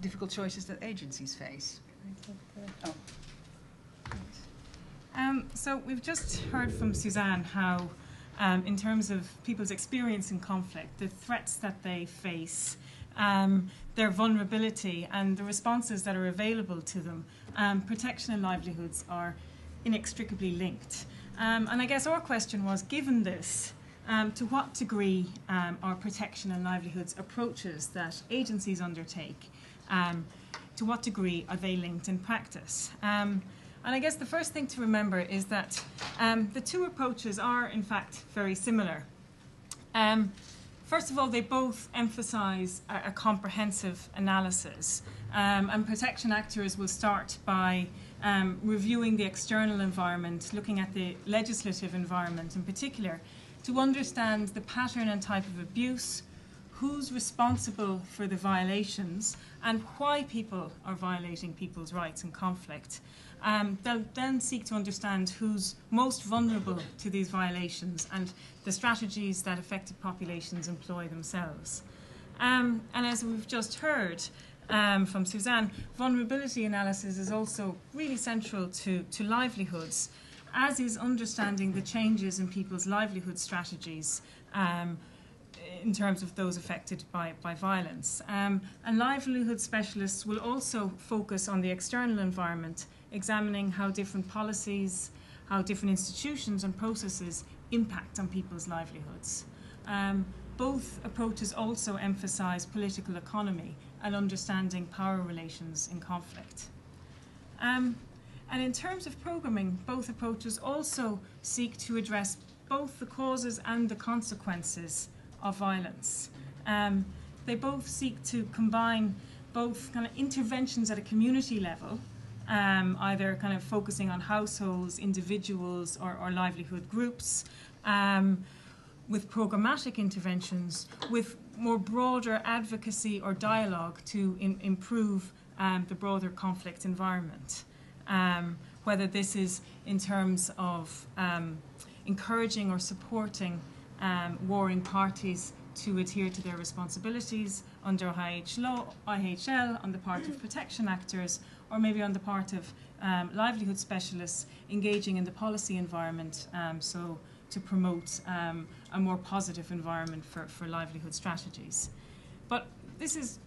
difficult choices that agencies face. Oh. So we've just heard from Suzanne how, in terms of people's experience in conflict, the threats that they face, their vulnerability and the responses that are available to them, protection and livelihoods are inextricably linked. And I guess our question was, given this, to what degree are protection and livelihoods approaches that agencies undertake, to what degree are they linked in practice? And I guess the first thing to remember is that the two approaches are, in fact, very similar. First of all, they both emphasise a comprehensive analysis. And protection actors will start by reviewing the external environment, looking at the legislative environment in particular, to understand the pattern and type of abuse, who's responsible for the violations, and why people are violating people's rights in conflict. They'll then seek to understand who's most vulnerable to these violations and the strategies that affected populations employ themselves. And as we've just heard from Suzanne, vulnerability analysis is also really central to livelihoods, as is understanding the changes in people's livelihood strategies in terms of those affected by violence. And livelihood specialists will also focus on the external environment, examining how different policies, how different institutions and processes impact on people's livelihoods. Both approaches also emphasise political economy and understanding power relations in conflict. And in terms of programming, both approaches also seek to address both the causes and the consequences of violence. They both seek to combine both kind of interventions at a community level, either kind of focusing on households, individuals, or livelihood groups, with programmatic interventions, with more broader advocacy or dialogue to improve the broader conflict environment. Whether this is in terms of encouraging or supporting warring parties to adhere to their responsibilities under IHL on the part of protection actors, or maybe on the part of livelihood specialists engaging in the policy environment, so to promote a more positive environment for livelihood strategies. But this is,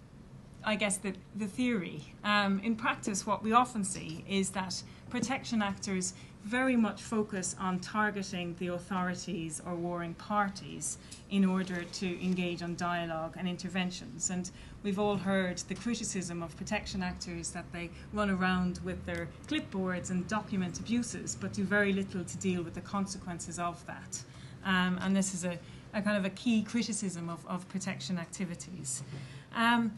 I guess, the theory. In practice, what we often see is that protection actors very much focus on targeting the authorities or warring parties in order to engage on dialogue and interventions. And we've all heard the criticism of protection actors that they run around with their clipboards and document abuses, but do very little to deal with the consequences of that. And this is a kind of a key criticism of protection activities. And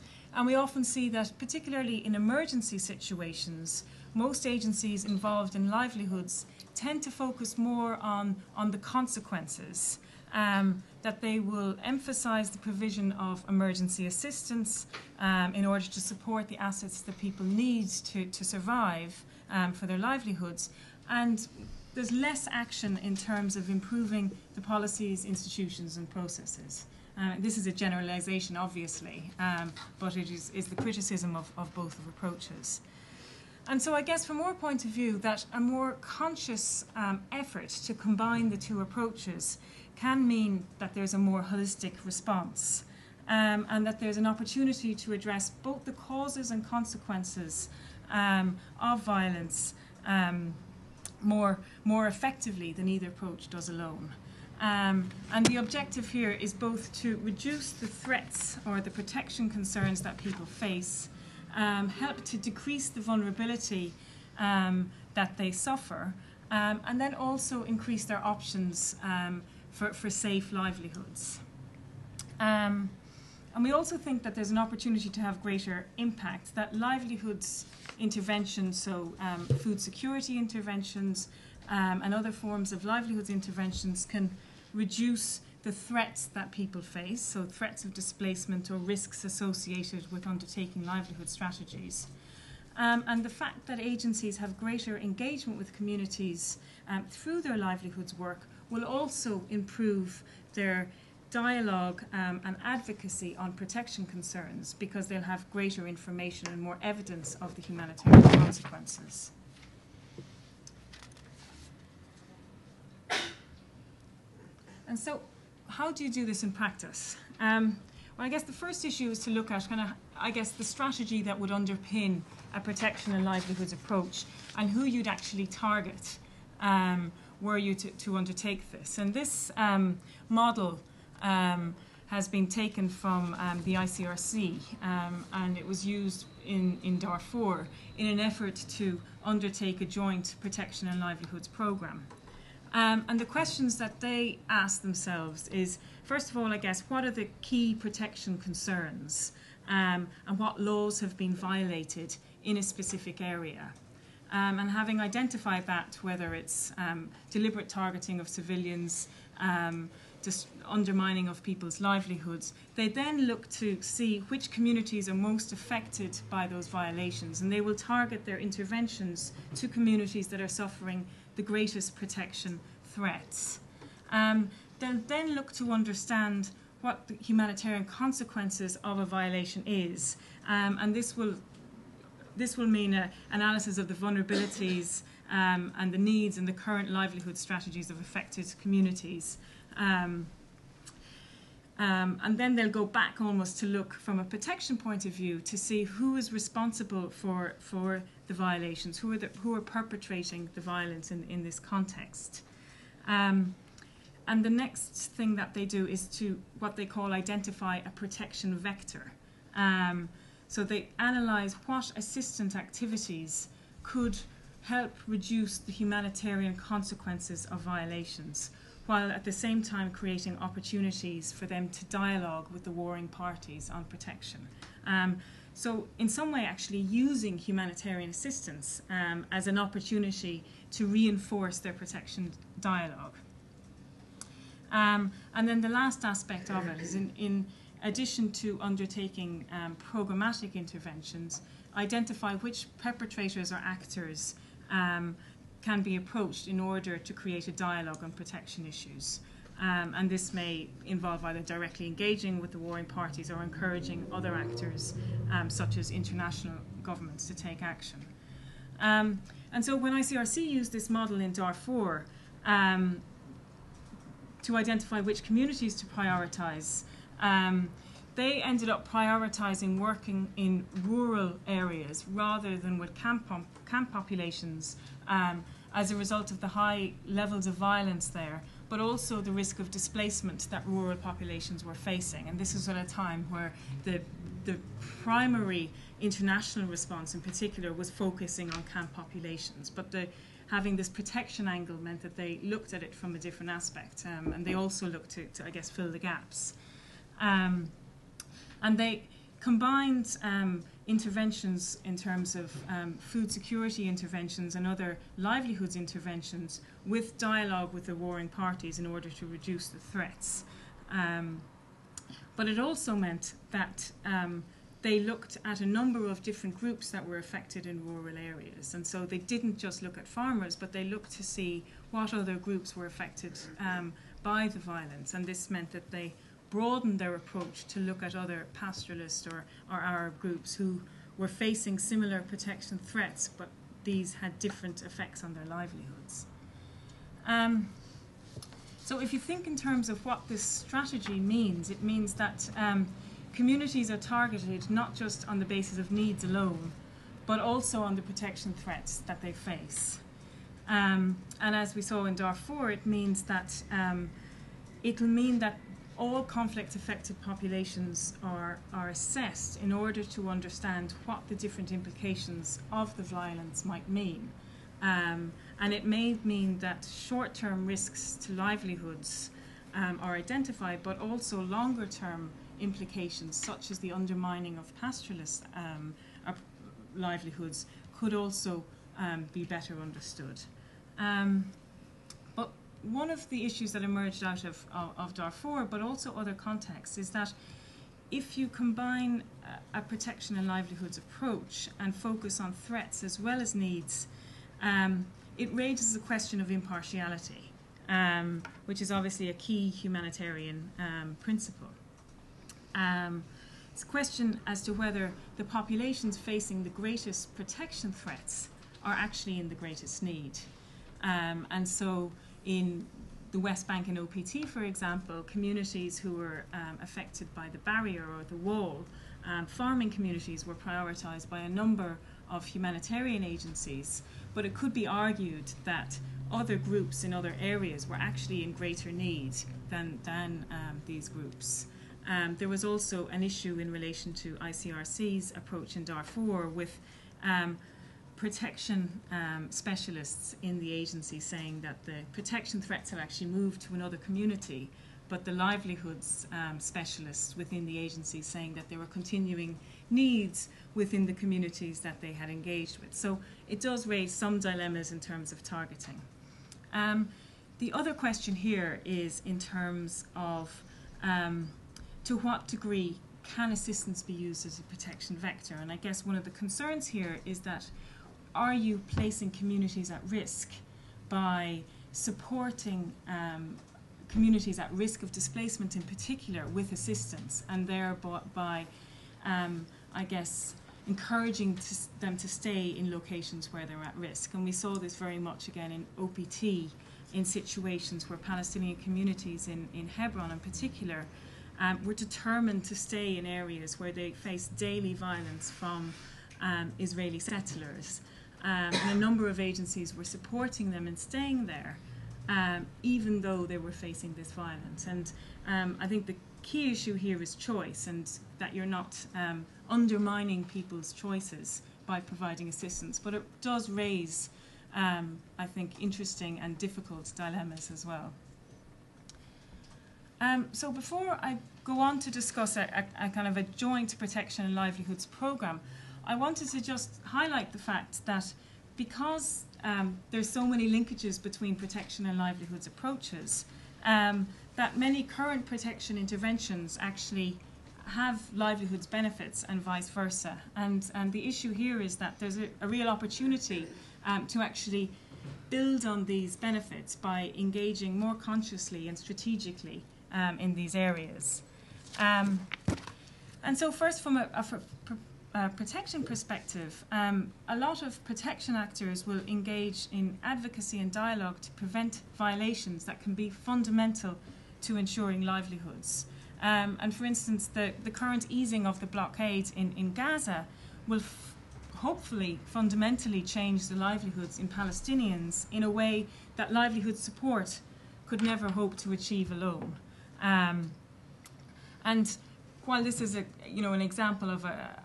we often see that, particularly in emergency situations, most agencies involved in livelihoods tend to focus more on the consequences, that they will emphasise the provision of emergency assistance in order to support the assets that people need to survive for their livelihoods. And there's less action in terms of improving the policies, institutions and processes. This is a generalisation, obviously, but it is the criticism of both of approaches. And so I guess from our point of view, that a more conscious effort to combine the two approaches can mean that there's a more holistic response, and that there's an opportunity to address both the causes and consequences of violence more effectively than either approach does alone. And the objective here is both to reduce the threats or the protection concerns that people face, help to decrease the vulnerability that they suffer, and then also increase their options for safe livelihoods. And we also think that there's an opportunity to have greater impact, that livelihoods interventions, so food security interventions and other forms of livelihoods interventions, can reduce the threats that people face, so threats of displacement or risks associated with undertaking livelihood strategies. And the fact that agencies have greater engagement with communities through their livelihoods work will also improve their dialogue and advocacy on protection concerns, because they'll have greater information and more evidence of the humanitarian consequences. And so, how do you do this in practice? Well, I guess the first issue is to look at the strategy that would underpin a protection and livelihoods approach, and who you'd actually target were you to undertake this. And this model has been taken from the ICRC, and it was used in Darfur in an effort to undertake a joint protection and livelihoods programme. And the questions that they ask themselves is, first of all, I guess, what are the key protection concerns, and what laws have been violated in a specific area? And having identified that, whether it's deliberate targeting of civilians, just undermining of people's livelihoods, they then look to see which communities are most affected by those violations, and they will target their interventions to communities that are suffering the greatest protection threats. They'll then look to understand what the humanitarian consequences of a violation is, and this will mean an analysis of the vulnerabilities and the needs and the current livelihood strategies of affected communities. And then they'll go back almost to look from a protection point of view to see who is responsible for the violations, who are perpetrating the violence in this context. And the next thing that they do is to what they call identify a protection vector. So they analyse what assistant activities could help reduce the humanitarian consequences of violations, while at the same time creating opportunities for them to dialogue with the warring parties on protection. So in some way actually using humanitarian assistance as an opportunity to reinforce their protection dialogue. And then the last aspect of it is in addition to undertaking programmatic interventions, identify which perpetrators or actors can be approached in order to create a dialogue on protection issues. And this may involve either directly engaging with the warring parties or encouraging other actors, such as international governments, to take action. And so when ICRC used this model in Darfur to identify which communities to prioritise, they ended up prioritising working in rural areas rather than with camp populations as a result of the high levels of violence there, but also the risk of displacement that rural populations were facing. And this was at a time where the primary international response in particular was focusing on camp populations, but having this protection angle meant that they looked at it from a different aspect, and they also looked to I guess, fill the gaps. And they combined interventions in terms of food security interventions and other livelihoods interventions with dialogue with the warring parties in order to reduce the threats. But it also meant that they looked at a number of different groups that were affected in rural areas. And so they didn't just look at farmers, but they looked to see what other groups were affected by the violence. And this meant that they broadened their approach to look at other pastoralist or Arab groups who were facing similar protection threats, but these had different effects on their livelihoods. So if you think in terms of what this strategy means, it means that communities are targeted not just on the basis of needs alone, but also on the protection threats that they face. And as we saw in Darfur, it means that it'll mean that all conflict-affected populations are assessed in order to understand what the different implications of the violence might mean. And it may mean that short-term risks to livelihoods are identified, but also longer-term implications, such as the undermining of pastoralist livelihoods, could also be better understood. But one of the issues that emerged out of Darfur, but also other contexts, is that if you combine a protection and livelihoods approach and focus on threats as well as needs, it raises the question of impartiality. which is obviously a key humanitarian principle. It's a question as to whether the populations facing the greatest protection threats are actually in the greatest need. And so in the West Bank and OPT, for example, communities who were affected by the barrier or the wall, farming communities were prioritised by a number of humanitarian agencies, but it could be argued that other groups in other areas were actually in greater need than these groups. There was also an issue in relation to ICRC's approach in Darfur with protection specialists in the agency saying that the protection threats have actually moved to another community, but the livelihoods specialists within the agency saying that there were continuing needs within the communities that they had engaged with. So it does raise some dilemmas in terms of targeting. The other question here is in terms of to what degree can assistance be used as a protection vector? And I guess one of the concerns here is that are you placing communities at risk by supporting communities at risk of displacement in particular with assistance, and thereby, I guess, encouraging them to stay in locations where they're at risk? And we saw this very much again in OPT, in situations where Palestinian communities in Hebron in particular were determined to stay in areas where they faced daily violence from Israeli settlers. And a number of agencies were supporting them in staying there, even though they were facing this violence. And I think the key issue here is choice, and that you're not undermining people's choices by providing assistance. But it does raise, I think, interesting and difficult dilemmas as well. So before I go on to discuss a kind of a joint protection and livelihoods programme, I wanted to just highlight the fact that because there's so many linkages between protection and livelihoods approaches, that many current protection interventions actually have livelihoods benefits and vice versa. And the issue here is that there's a real opportunity to actually build on these benefits by engaging more consciously and strategically in these areas. And so first, from a protection perspective, a lot of protection actors will engage in advocacy and dialogue to prevent violations that can be fundamental to ensuring livelihoods. And for instance, the current easing of the blockade in Gaza will hopefully fundamentally change the livelihoods in Palestinians in a way that livelihood support could never hope to achieve alone. And while this is an example of a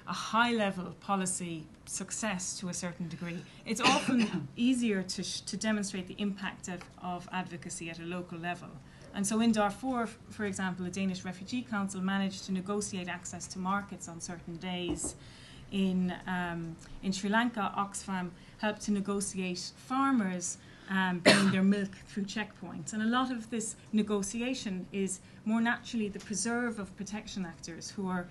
high-level policy success to a certain degree, it's often easier to demonstrate the impact of advocacy at a local level. And so in Darfur, for example, the Danish Refugee Council managed to negotiate access to markets on certain days. In Sri Lanka, Oxfam helped to negotiate farmers bringing their milk through checkpoints. And a lot of this negotiation is more naturally the preserve of protection actors who are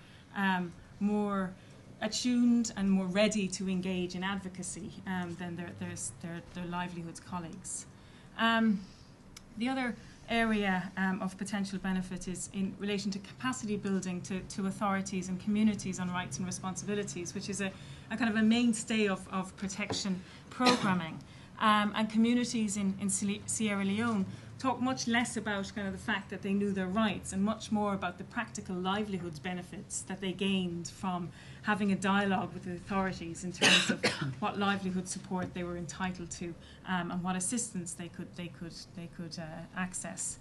more attuned and more ready to engage in advocacy than their livelihoods colleagues. The other area of potential benefit is in relation to capacity building to authorities and communities on rights and responsibilities, which is a kind of a mainstay of protection programming. And communities in Sierra Leone talk much less about kind of the fact that they knew their rights and much more about the practical livelihoods benefits that they gained from having a dialogue with the authorities in terms of what livelihood support they were entitled to and what assistance they could access.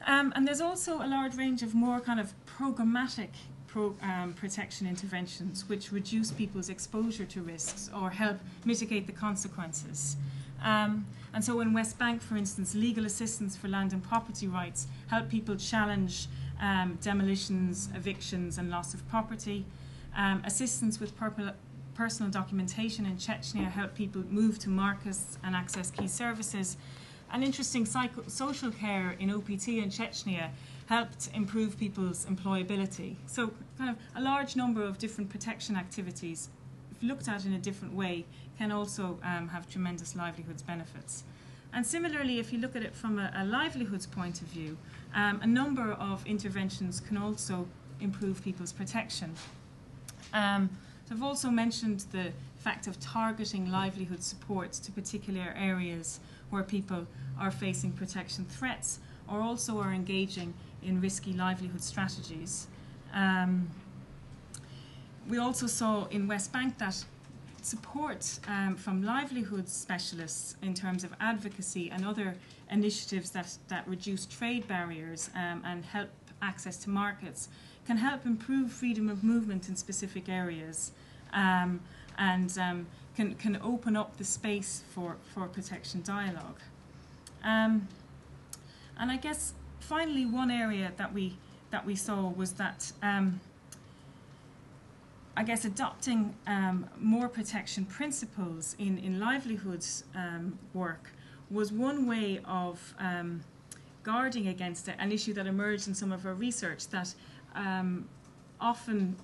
And there's also a large range of more kind of programmatic protection interventions which reduce people's exposure to risks or help mitigate the consequences. And so in West Bank, for instance, legal assistance for land and property rights help people challenge demolitions, evictions and loss of property. Assistance with personal documentation in Chechnya help people move to markets and access key services. And interesting social care in OPT in Chechnya helped improve people's employability. So kind of a large number of different protection activities, if looked at in a different way, can also have tremendous livelihoods benefits. And similarly, if you look at it from a livelihoods point of view, a number of interventions can also improve people's protection. So I've also mentioned the fact of targeting livelihood supports to particular areas where people are facing protection threats or also are engaging in risky livelihood strategies. We also saw in West Bank that support from livelihood specialists in terms of advocacy and other initiatives that reduce trade barriers and help access to markets can help improve freedom of movement in specific areas and can open up the space for protection dialogue. And I guess finally one area that we saw was that I guess adopting more protection principles in livelihoods work was one way of guarding against an issue that emerged in some of our research, that often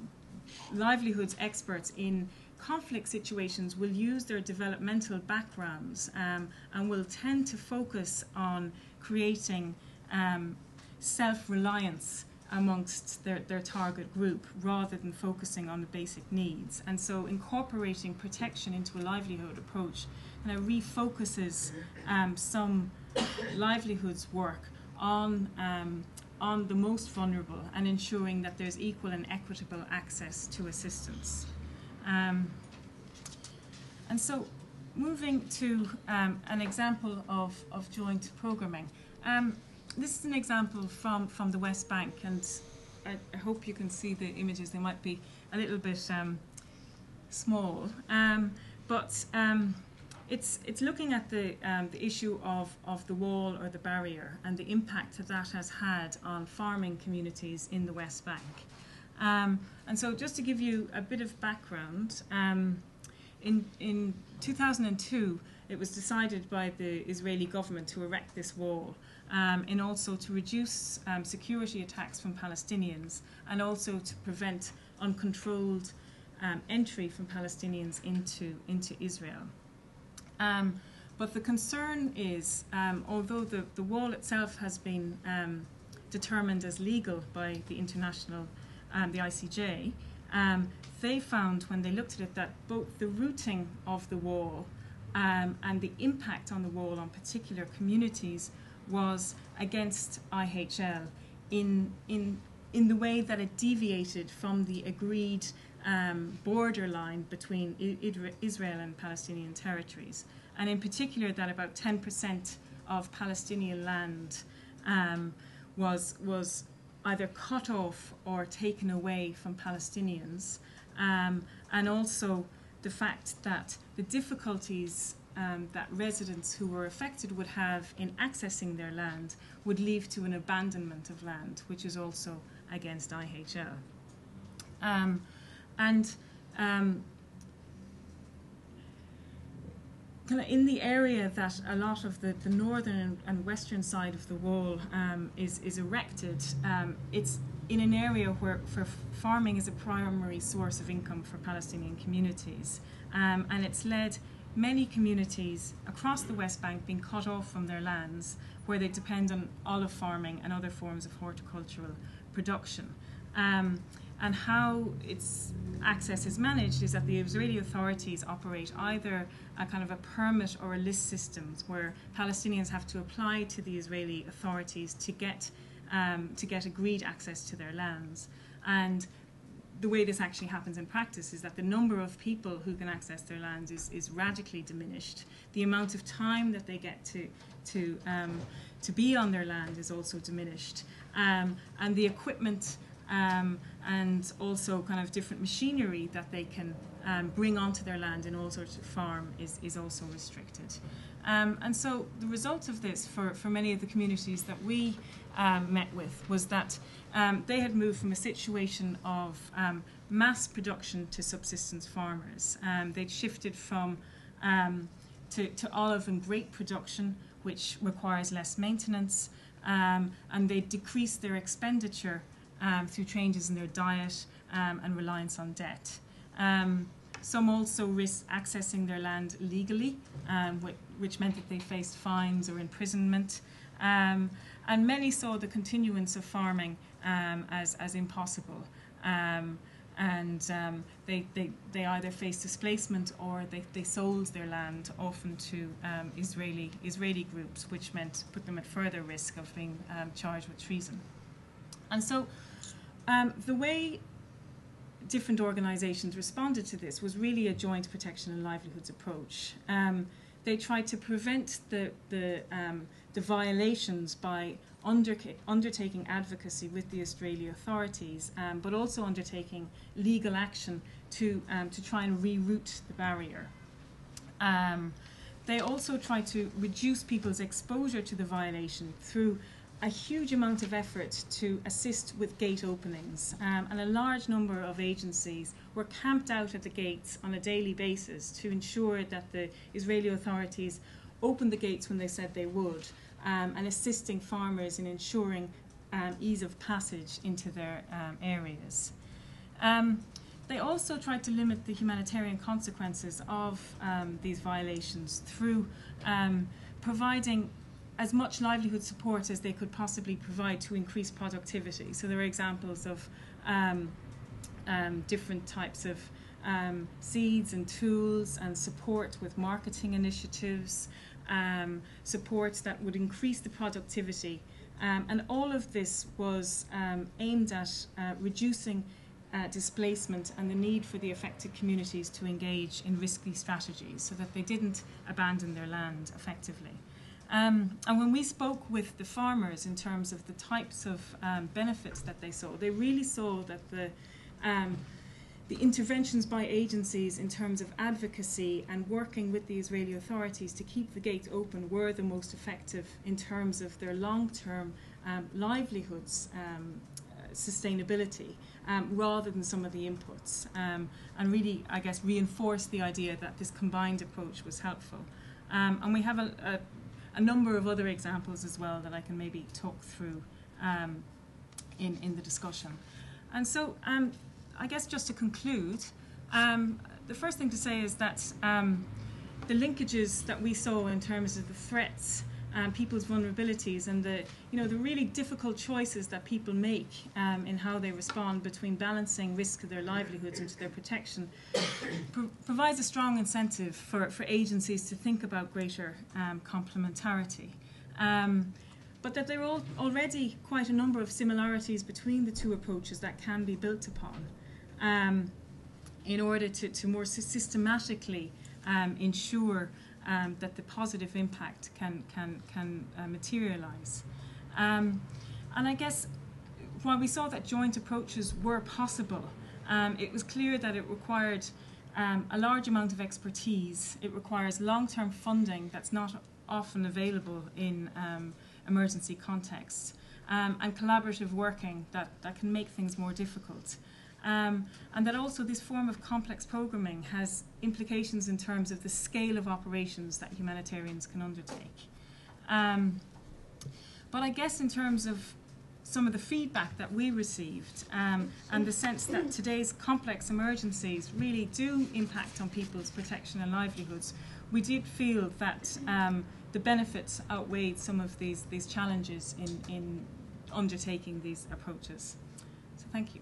livelihoods experts in conflict situations will use their developmental backgrounds and will tend to focus on creating self-reliance amongst their target group rather than focusing on the basic needs. And so incorporating protection into a livelihood approach kind of refocuses some livelihoods work on the most vulnerable and ensuring that there's equal and equitable access to assistance. And so moving to an example of joint programming. This is an example from the West Bank, and I hope you can see the images. They might be a little bit small, but it's looking at the issue of the wall or the barrier and the impact that has had on farming communities in the West Bank. And so just to give you a bit of background, in 2002 it was decided by the Israeli government to erect this wall and also to reduce security attacks from Palestinians and also to prevent uncontrolled entry from Palestinians into Israel. But the concern is, although the wall itself has been determined as legal by the international, the ICJ, they found when they looked at it that both the routing of the wall and the impact on the wall on particular communities was against IHL in the way that it deviated from the agreed borderline between Israel and Palestinian territories, and in particular that about 10% of Palestinian land was either cut off or taken away from Palestinians, and also the fact that the difficulties that residents who were affected would have in accessing their land would lead to an abandonment of land, which is also against IHL. In the area that a lot of the northern and western side of the wall is erected, it's in an area where farming is a primary source of income for Palestinian communities, and it's led many communities across the West Bank being cut off from their lands where they depend on olive farming and other forms of horticultural production. And how its access is managed is that the Israeli authorities operate either a kind of a permit or a list systems where Palestinians have to apply to the Israeli authorities to get agreed access to their lands. And the way this actually happens in practice is that the number of people who can access their lands is radically diminished. The amount of time that they get to be on their land is also diminished, and the equipment and also kind of different machinery that they can bring onto their land in order to farm is also restricted. And so the result of this for many of the communities that we met with was that they had moved from a situation of mass production to subsistence farmers. They'd shifted from to olive and grape production, which requires less maintenance, and they decreased their expenditure through changes in their diet and reliance on debt. Some also risked accessing their land legally, which meant that they faced fines or imprisonment. And many saw the continuance of farming as impossible. They either faced displacement or they sold their land, often to Israeli groups, which meant put them at further risk of being charged with treason. And so the way different organisations responded to this was really a joint protection and livelihoods approach. They tried to prevent the violations by undertaking advocacy with the Israeli authorities, but also undertaking legal action to try and reroute the barrier. They also tried to reduce people's exposure to the violation through a huge amount of effort to assist with gate openings, and a large number of agencies were camped out at the gates on a daily basis to ensure that the Israeli authorities opened the gates when they said they would, and assisting farmers in ensuring ease of passage into their areas. They also tried to limit the humanitarian consequences of these violations through providing as much livelihood support as they could possibly provide to increase productivity. So there are examples of different types of seeds and tools and support with marketing initiatives, support that would increase the productivity. And all of this was aimed at reducing displacement and the need for the affected communities to engage in risky strategies so that they didn't abandon their land effectively. And when we spoke with the farmers in terms of the types of benefits that they saw, they really saw that the interventions by agencies in terms of advocacy and working with the Israeli authorities to keep the gate open were the most effective in terms of their long-term livelihoods sustainability, rather than some of the inputs, and really, I guess, reinforce the idea that this combined approach was helpful. And we have a number of other examples as well that I can maybe talk through in the discussion. And so I guess just to conclude, the first thing to say is that the linkages that we saw in terms of the threats, people's vulnerabilities, and the really difficult choices that people make in how they respond between balancing risk to their livelihoods and to their protection provides a strong incentive for agencies to think about greater complementarity. But that there are already quite a number of similarities between the two approaches that can be built upon in order to more systematically ensure that the positive impact can materialise. And I guess while we saw that joint approaches were possible, it was clear that it required a large amount of expertise. It requires long-term funding that's not often available in emergency contexts, and collaborative working that can make things more difficult. And that also this form of complex programming has implications in terms of the scale of operations that humanitarians can undertake. But I guess in terms of some of the feedback that we received, and the sense that today's complex emergencies really do impact on people's protection and livelihoods, we did feel that the benefits outweighed some of these challenges in undertaking these approaches. So thank you.